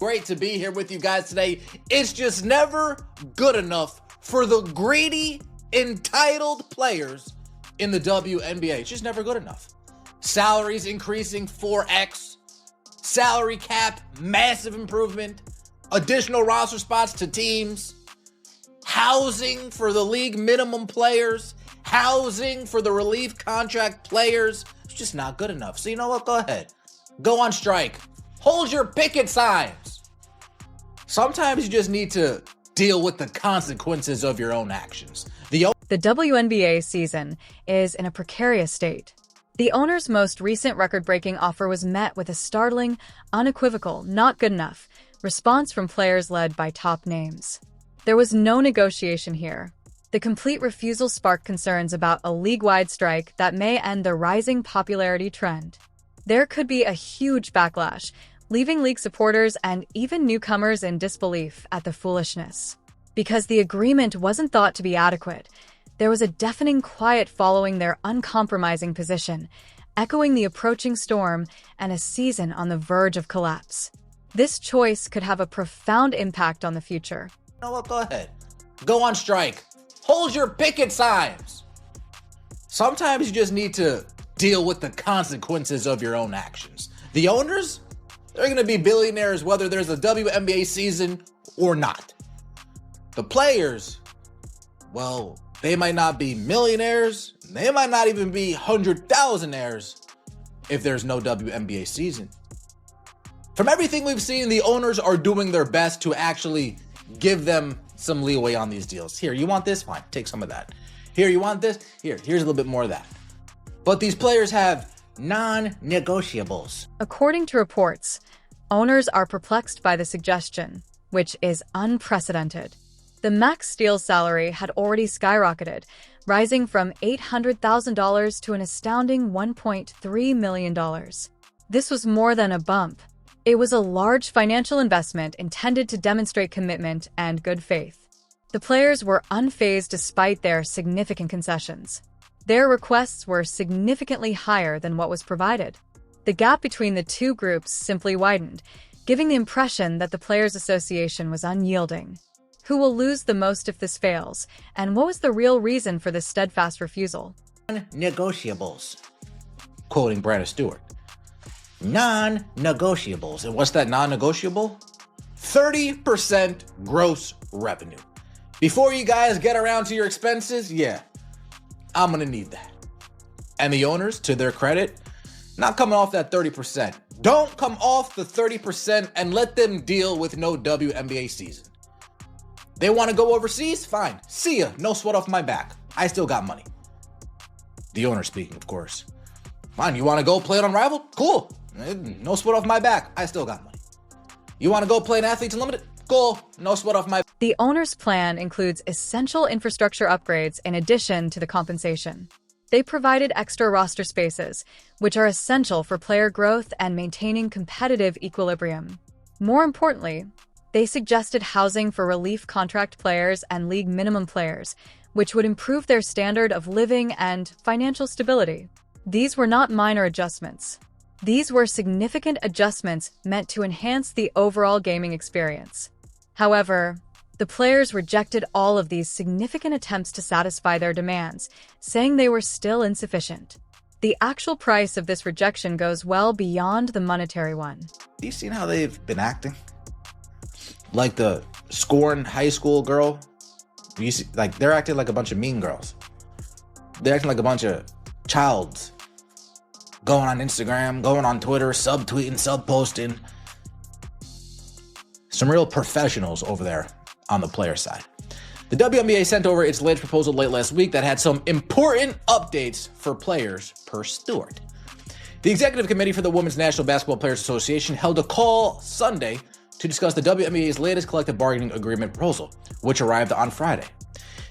Great to be here with you guys today. It's just never good enough for the greedy, entitled players in the WNBA. It's just never good enough. Salaries increasing 4x, salary cap, massive improvement, additional roster spots to teams, housing for the league minimum players, housing for the relief contract players. It's just not good enough. So you know what? Go ahead. Go on strike. Hold your picket signs. Sometimes you just need to deal with the consequences of your own actions. The WNBA season is in a precarious state. The owner's most recent record-breaking offer was met with a startling, unequivocal, not good enough response from players led by top names. There was no negotiation here. The complete refusal sparked concerns about a league-wide strike that may end the rising popularity trend. There could be a huge backlash, leaving league supporters and even newcomers in disbelief at the foolishness. Because the agreement wasn't thought to be adequate, there was a deafening quiet following their uncompromising position, echoing the approaching storm and a season on the verge of collapse. This choice could have a profound impact on the future. You know what? Go ahead. Go on strike. Hold your picket signs. Sometimes you just need to deal with the consequences of your own actions. The owners, they're going to be billionaires whether there's a WNBA season or not. The players, well, they might not be millionaires. They might not even be 100,000aires if there's no WNBA season. From everything we've seen, the owners are doing their best to actually give them some leeway on these deals. Here, you want this? Fine, take some of that. Here, you want this? Here's a little bit more of that. But these players have non-negotiables. According to reports, owners are perplexed by the suggestion, which is unprecedented. The max deal salary had already skyrocketed, rising from $800,000 to an astounding $1.3 million. This was more than a bump. It was a large financial investment intended to demonstrate commitment and good faith. The players were unfazed despite their significant concessions. Their requests were significantly higher than what was provided. The gap between the two groups simply widened, giving the impression that the Players' Association was unyielding. Who will lose the most if this fails? And what was the real reason for this steadfast refusal? Non-negotiables. Quoting Brandon Stewart. Non-negotiables. And what's that non-negotiable? 30% gross revenue. Before you guys get around to your expenses, yeah, I'm going to need that. And the owners, to their credit, not coming off that 30%. Don't come off the 30% and let them deal with no WNBA season. They want to go overseas? Fine. See ya. No sweat off my back. I still got money. The owner speaking, of course. Fine. You want to go play it Unrivaled? Cool. No sweat off my back. I still got money. You want to go play in Athletes Unlimited? Cool. No sweat off my back. The owner's plan includes essential infrastructure upgrades in addition to the compensation. They provided extra roster spaces, which are essential for player growth and maintaining competitive equilibrium. More importantly, they suggested housing for relief contract players and league minimum players, which would improve their standard of living and financial stability. These were not minor adjustments. These were significant adjustments meant to enhance the overall gaming experience. However, the players rejected all of these significant attempts to satisfy their demands, saying they were still insufficient. The actual price of this rejection goes well beyond the monetary one. Have you seen how they've been acting? Like the scorned high school girl. You see, like they're acting like a bunch of mean girls. They're acting like a bunch of childs. Going on Instagram, going on Twitter, subtweeting, subposting. Some real professionals over there on the player side. The WNBA sent over its latest proposal late last week that had some important updates for players per Stewart. The Executive Committee for the Women's National Basketball Players Association held a call Sunday to discuss the WNBA's latest collective bargaining agreement proposal, which arrived on Friday.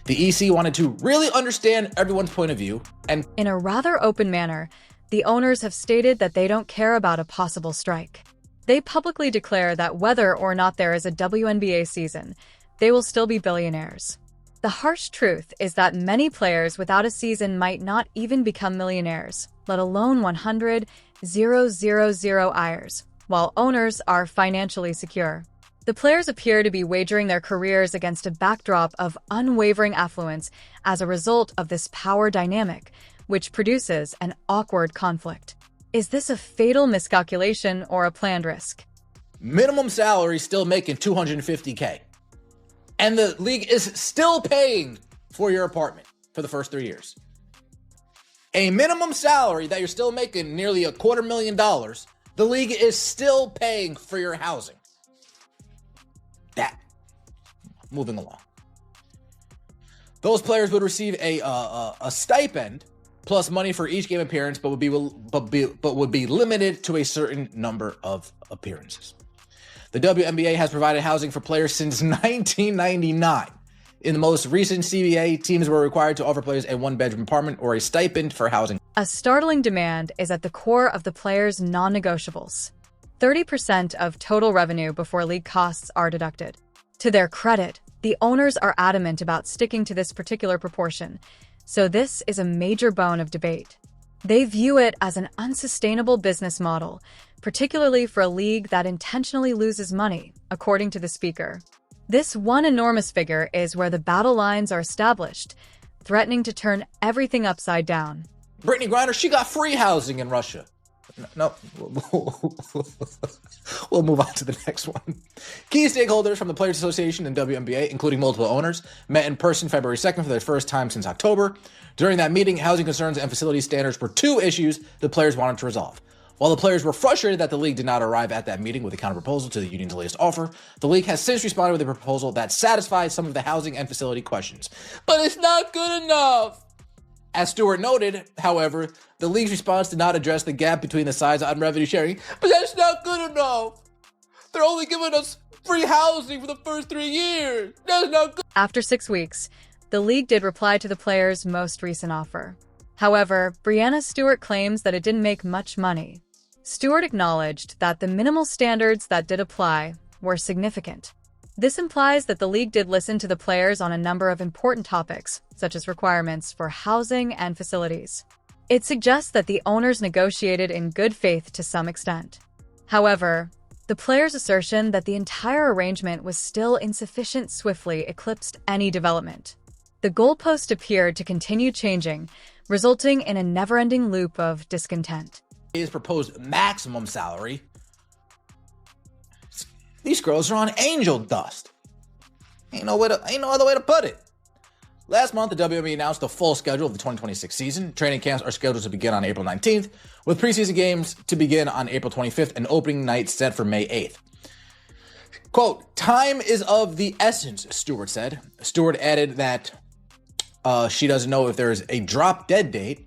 The EC wanted to really understand everyone's point of view and, in a rather open manner, the owners have stated that they don't care about a possible strike. They publicly declare that whether or not there is a WNBA season, they will still be billionaires. The harsh truth is that many players without a season might not even become millionaires, let alone 100,000 IRs. while owners are financially secure. The players appear to be wagering their careers against a backdrop of unwavering affluence as a result of this power dynamic, which produces an awkward conflict. Is this a fatal miscalculation or a planned risk? Minimum salary still making $250K. And the league is still paying for your apartment for the first 3 years. A minimum salary that you're still making nearly $250,000, the league is still paying for your housing. That. Moving along. Those players would receive a stipend plus money for each game appearance, but would be limited to a certain number of appearances. The WNBA has provided housing for players since 1999. In the most recent CBA, teams were required to offer players a one-bedroom apartment or a stipend for housing. A startling demand is at the core of the players' non-negotiables. 30% of total revenue before league costs are deducted. To their credit, the owners are adamant about sticking to this particular proportion, so this is a major bone of debate. They view it as an unsustainable business model, particularly for a league that intentionally loses money, according to the speaker. This one enormous figure is where the battle lines are established, threatening to turn everything upside down. Brittany Griner, she got free housing in Russia. No, we'll move on to the next one. Key stakeholders from the Players Association and WNBA, including multiple owners, met in person February 2nd for the first time since October. During that meeting, housing concerns and facility standards were two issues the players wanted to resolve. While the players were frustrated that the league did not arrive at that meeting with a counter-proposal to the union's latest offer, the league has since responded with a proposal that satisfies some of the housing and facility questions. But it's not good enough! As Stewart noted, however, the league's response did not address the gap between the sides on revenue sharing. But that's not good enough! They're only giving us free housing for the first 3 years! That's not good! After 6 weeks, the league did reply to the players' most recent offer. However, Breanna Stewart claims that it didn't make much money. Stewart acknowledged that the minimal standards that did apply were significant. This implies that the league did listen to the players on a number of important topics, such as requirements for housing and facilities. It suggests that the owners negotiated in good faith to some extent. However, the players' assertion that the entire arrangement was still insufficient swiftly eclipsed any development. The goalpost appeared to continue changing, resulting in a never-ending loop of discontent. His proposed maximum salary. These girls are on angel dust. Ain't no other way to put it. Last month, the WNBA announced the full schedule of the 2026 season. Training camps are scheduled to begin on April 19th, with preseason games to begin on April 25th and opening night set for May 8th. Quote, "Time is of the essence," Stewart said. Stewart added that she doesn't know if there's a drop-dead date,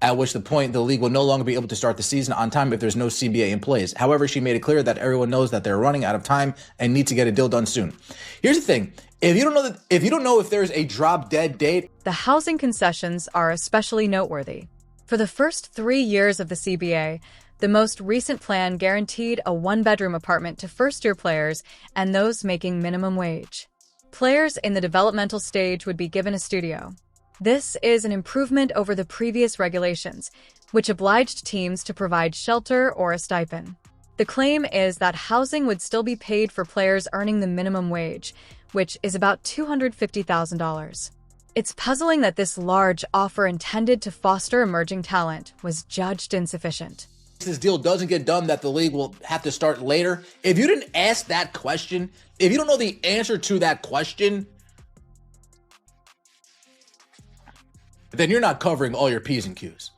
at which the point the league will no longer be able to start the season on time if there's no CBA in place. However, she made it clear that everyone knows that they're running out of time and need to get a deal done soon. Here's the thing. If you don't know if there's a drop-dead date, the housing concessions are especially noteworthy. For the first 3 years of the CBA, the most recent plan guaranteed a one-bedroom apartment to first-year players and those making minimum wage. Players in the developmental stage would be given a studio. This is an improvement over the previous regulations, which obliged teams to provide shelter or a stipend. The claim is that housing would still be paid for players earning the minimum wage, which is about $250,000. It's puzzling that this large offer intended to foster emerging talent was judged insufficient. If this deal doesn't get done, that the league will have to start later. If you didn't ask that question, if you don't know the answer to that question, then you're not covering all your P's and Q's.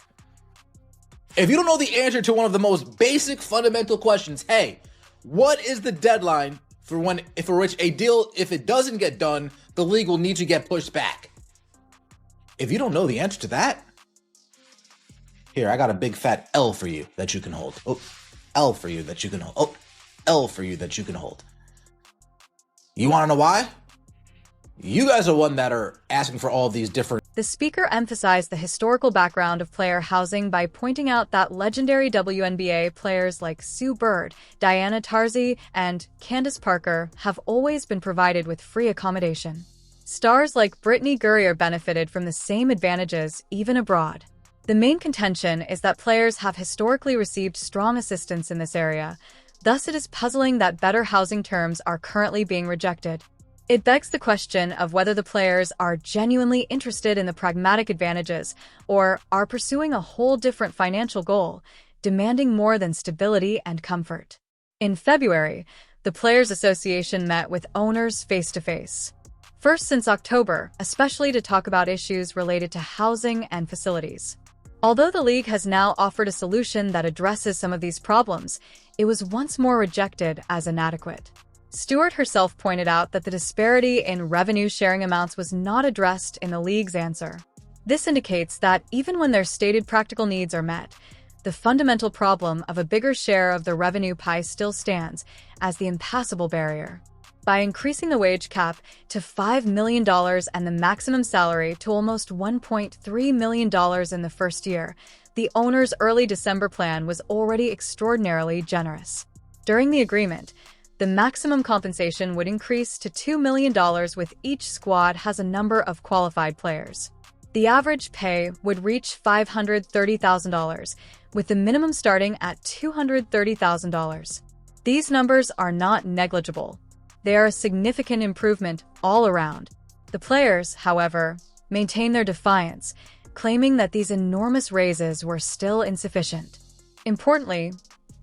If you don't know the answer to one of the most basic fundamental questions, hey, what is the deadline for which a deal, if it doesn't get done, the league will need to get pushed back? If you don't know the answer to that, here, I got a big fat L for you that you can hold. Oh, L for you that you can hold. Oh, L for you that you can hold. You want to know why? You guys are one that are asking for all of these different... The speaker emphasized the historical background of player housing by pointing out that legendary WNBA players like Sue Bird, Diana Taurasi, and Candace Parker have always been provided with free accommodation. Stars like Brittany Griner benefited from the same advantages, even abroad. The main contention is that players have historically received strong assistance in this area, Thus, it is puzzling that better housing terms are currently being rejected. It begs the question of whether the players are genuinely interested in the pragmatic advantages or are pursuing a whole different financial goal, demanding more than stability and comfort. In February, the Players Association met with owners face-to-face. First since October, especially to talk about issues related to housing and facilities. Although the league has now offered a solution that addresses some of these problems, it was once more rejected as inadequate. Stewart herself pointed out that the disparity in revenue-sharing amounts was not addressed in the league's answer. This indicates that even when their stated practical needs are met, the fundamental problem of a bigger share of the revenue pie still stands as the impassable barrier. By increasing the wage cap to $5 million and the maximum salary to almost $1.3 million in the first year, the owner's early December plan was already extraordinarily generous. During the agreement, the maximum compensation would increase to $2 million with each squad has a number of qualified players. The average pay would reach $530,000, with the minimum starting at $230,000. These numbers are not negligible. They are a significant improvement all around. The players, however, maintain their defiance, claiming that these enormous raises were still insufficient. Importantly,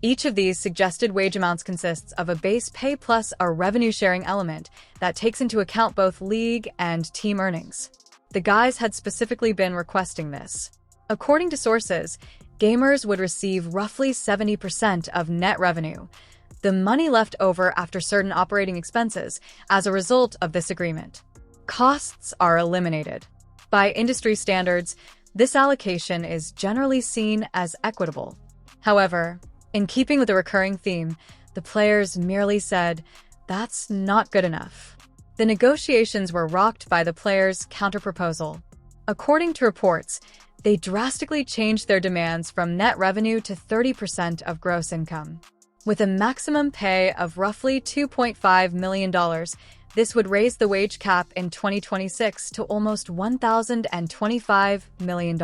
each of these suggested wage amounts consists of a base pay plus a revenue-sharing element that takes into account both league and team earnings. The guys had specifically been requesting this. According to sources, gamers would receive roughly 70% of net revenue, the money left over after certain operating expenses, as a result of this agreement. Costs are eliminated. By industry standards, this allocation is generally seen as equitable. However, in keeping with the recurring theme, the players merely said, "That's not good enough." The negotiations were rocked by the players' counterproposal. According to reports, they drastically changed their demands from net revenue to 30% of gross income. With a maximum pay of roughly $2.5 million, this would raise the wage cap in 2026 to almost $1,025 million.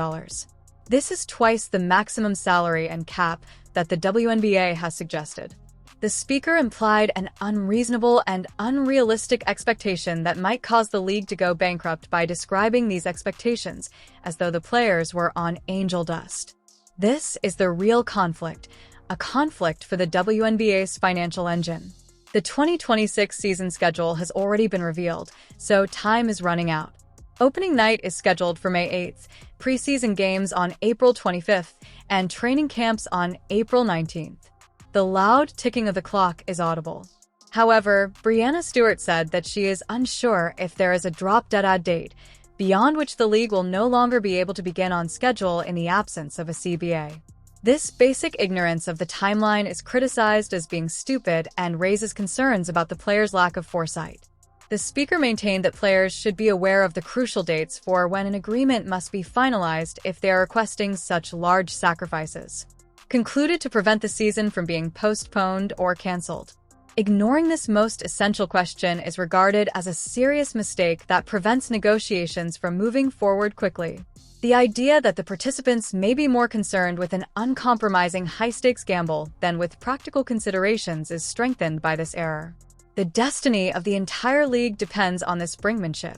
This is twice the maximum salary and cap that the WNBA has suggested. The speaker implied an unreasonable and unrealistic expectation that might cause the league to go bankrupt by describing these expectations as though the players were on angel dust. This is the real conflict, a conflict for the WNBA's financial engine. The 2026 season schedule has already been revealed, so time is running out. Opening night is scheduled for May 8th, preseason games on April 25th, and training camps on April 19th. The loud ticking of the clock is audible. However, Breanna Stewart said that she is unsure if there is a drop-dead date, beyond which the league will no longer be able to begin on schedule in the absence of a CBA. This basic ignorance of the timeline is criticized as being stupid and raises concerns about the players' lack of foresight. The speaker maintained that players should be aware of the crucial dates for when an agreement must be finalized if they are requesting such large sacrifices. Concluded to prevent the season from being postponed or canceled. Ignoring this most essential question is regarded as a serious mistake that prevents negotiations from moving forward quickly. The idea that the participants may be more concerned with an uncompromising high-stakes gamble than with practical considerations is strengthened by this error. The destiny of the entire league depends on this brinkmanship.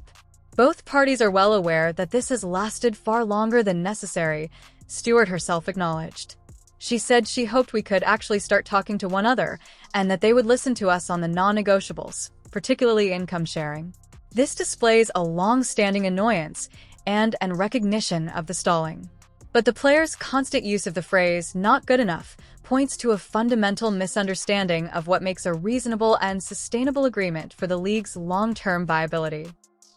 Both parties are well aware that this has lasted far longer than necessary, Stewart herself acknowledged. She said she hoped we could actually start talking to one another and that they would listen to us on the non-negotiables, particularly income sharing. This displays a long-standing annoyance and an recognition of the stalling. But the players' constant use of the phrase "not good enough" points to a fundamental misunderstanding of what makes a reasonable and sustainable agreement for the league's long-term viability.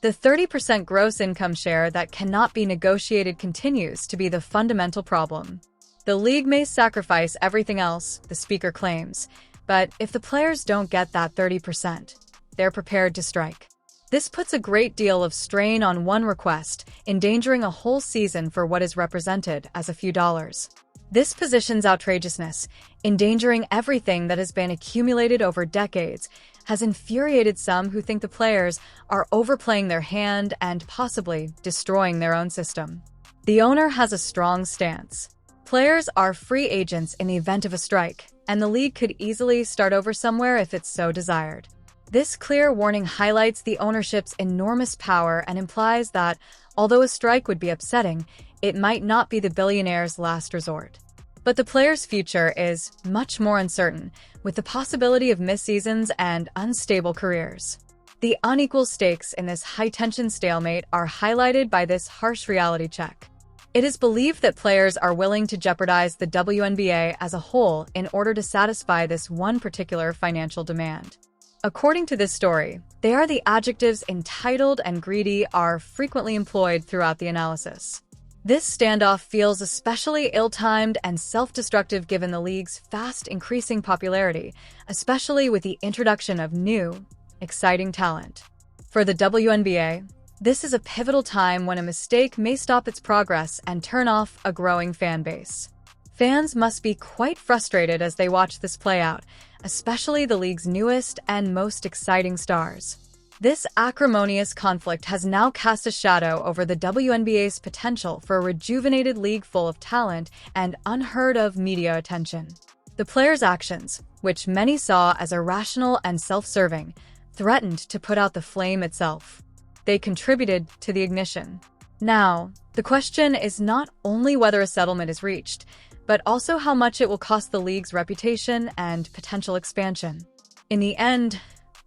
The 30% gross income share that cannot be negotiated continues to be the fundamental problem. The league may sacrifice everything else, the speaker claims, but if the players don't get that 30%, they're prepared to strike. This puts a great deal of strain on one request, endangering a whole season for what is represented as a few dollars. This position's outrageousness, endangering everything that has been accumulated over decades, has infuriated some who think the players are overplaying their hand and possibly destroying their own system. The owner has a strong stance. Players are free agents in the event of a strike, and the league could easily start over somewhere if it so desired. This clear warning highlights the ownership's enormous power and implies that, although a strike would be upsetting, it might not be the billionaire's last resort. But the players' future is much more uncertain, with the possibility of missed seasons and unstable careers. The unequal stakes in this high-tension stalemate are highlighted by this harsh reality check. It is believed that players are willing to jeopardize the WNBA as a whole in order to satisfy this one particular financial demand. According to this story, they are the adjectives entitled and greedy are frequently employed throughout the analysis. This standoff feels especially ill-timed and self-destructive given the league's fast increasing popularity, especially with the introduction of new, exciting talent. For the WNBA, this is a pivotal time when a mistake may stop its progress and turn off a growing fan base. Fans must be quite frustrated as they watch this play out, especially the league's newest and most exciting stars. This acrimonious conflict has now cast a shadow over the WNBA's potential for a rejuvenated league full of talent and unheard-of media attention. The players' actions, which many saw as irrational and self-serving, threatened to put out the flame itself. They contributed to the ignition. Now, the question is not only whether a settlement is reached, but also how much it will cost the league's reputation and potential expansion. In the end,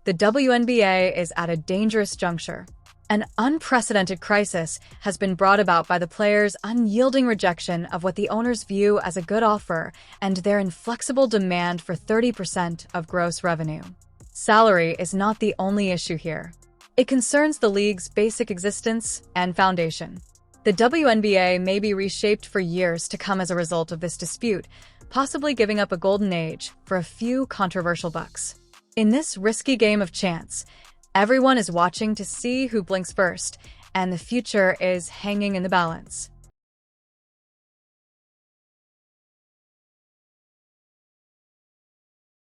the WNBA is at a dangerous juncture. An unprecedented crisis has been brought about by the players' unyielding rejection of what the owners view as a good offer and their inflexible demand for 30% of gross revenue. Salary is not the only issue here. It concerns the league's basic existence and foundation. The WNBA may be reshaped for years to come as a result of this dispute, possibly giving up a golden age for a few controversial bucks. In this risky game of chance, everyone is watching to see who blinks first, and the future is hanging in the balance.